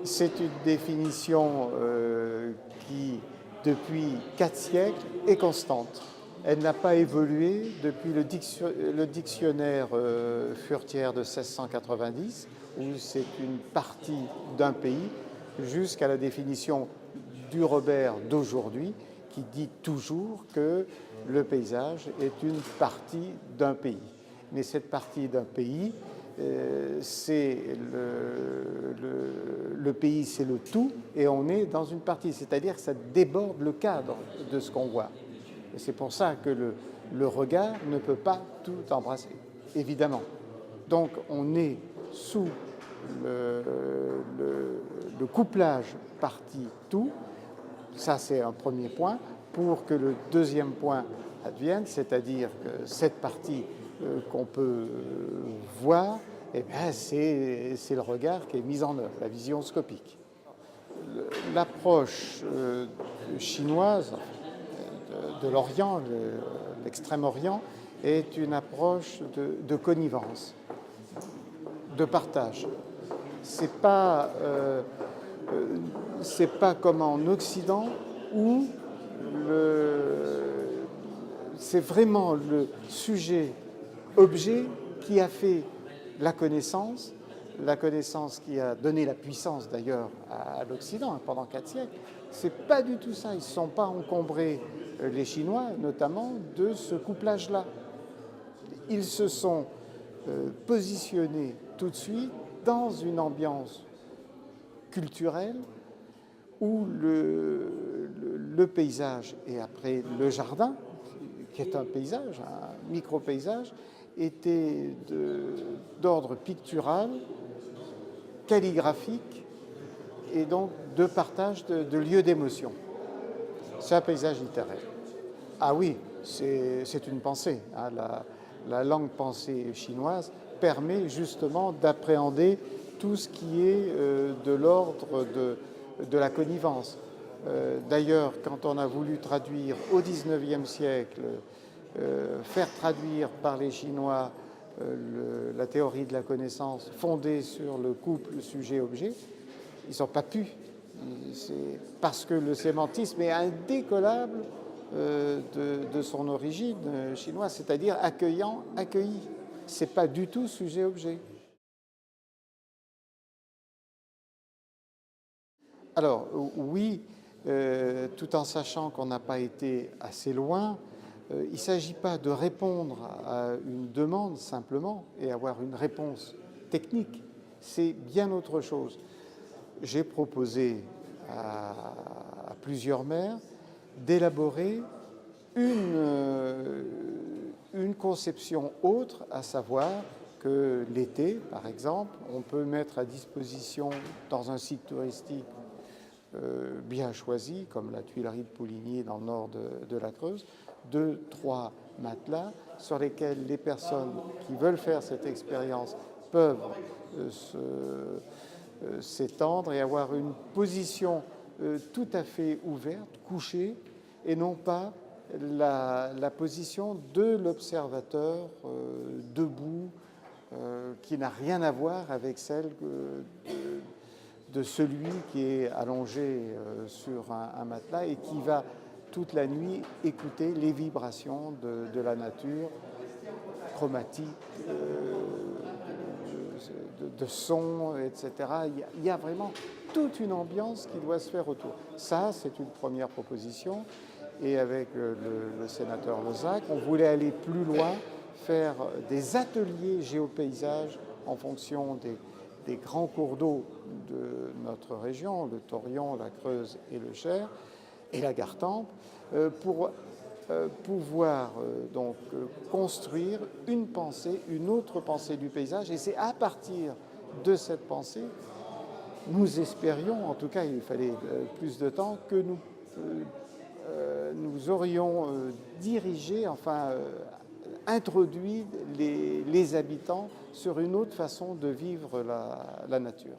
C'est une définition qui, depuis 4 siècles, est constante. Elle n'a pas évolué depuis le dictionnaire Furetière de 1690, où c'est une partie d'un pays, jusqu'à la définition du Robert d'aujourd'hui, qui dit toujours que le paysage est une partie d'un pays. Mais cette partie d'un pays, c'est le pays, c'est le tout, et on est dans une partie, c'est-à-dire que ça déborde le cadre de ce qu'on voit. Et c'est pour ça que le regard ne peut pas tout embrasser, évidemment. Donc on est sous le couplage partie-tout. Ça, c'est un premier point. Pour que le deuxième point advienne, c'est-à-dire que cette partie qu'on peut voir, eh bien, c'est le regard qui est mis en œuvre, la vision scopique. L'approche chinoise de l'Orient, l'Extrême-Orient, est une approche de connivence, de partage. C'est pas comme en Occident où c'est vraiment le sujet-objet qui a fait la connaissance qui a donné la puissance d'ailleurs à l'Occident pendant 4 siècles. C'est pas du tout ça. Ils ne se sont pas encombrés, les Chinois notamment, de ce couplage-là. Ils se sont positionnés tout de suite dans une ambiance culturelle où le paysage et après le jardin, qui est un paysage, un micro-paysage, était d'ordre pictural, calligraphique et donc de partage de lieux d'émotion. C'est un paysage littéraire. Ah oui, c'est une pensée. Hein, la langue pensée chinoise permet justement d'appréhender tout ce qui est de l'ordre de la connivence. D'ailleurs, quand on a voulu traduire au XIXe siècle, faire traduire par les Chinois la théorie de la connaissance fondée sur le couple sujet-objet, ils n'ont pas pu. C'est parce que le sémantisme est indécollable de son origine chinoise, c'est-à-dire accueillant, accueilli. Ce n'est pas du tout sujet-objet. Alors, oui, tout en sachant qu'on n'a pas été assez loin, il ne s'agit pas de répondre à une demande simplement et avoir une réponse technique. C'est bien autre chose. J'ai proposé à plusieurs maires d'élaborer une conception autre, à savoir que l'été, par exemple, on peut mettre à disposition dans un site touristique bien choisi, comme la Tuilerie de Pouligny dans le nord de la Creuse, 2-3 matelas sur lesquels les personnes qui veulent faire cette expérience peuvent s'étendre et avoir une position tout à fait ouverte, couchée, et non pas la position de l'observateur debout, qui n'a rien à voir avec celle de celui qui est allongé sur un matelas et qui va toute la nuit écouter les vibrations de la nature, chromatique, de son, etc. Il y a vraiment toute une ambiance qui doit se faire autour. Ça, c'est une première proposition. Et avec le sénateur Lozac, on voulait aller plus loin, faire des ateliers géopaysages en fonction des grands cours d'eau de notre région, le Taurion, la Creuse et le Cher, et la Gartempe, pour pouvoir donc construire une pensée, une autre pensée du paysage. Et c'est à partir de cette pensée, nous espérions, en tout cas il fallait plus de temps, que nous aurions dirigé, enfin introduit les habitants sur une autre façon de vivre la nature.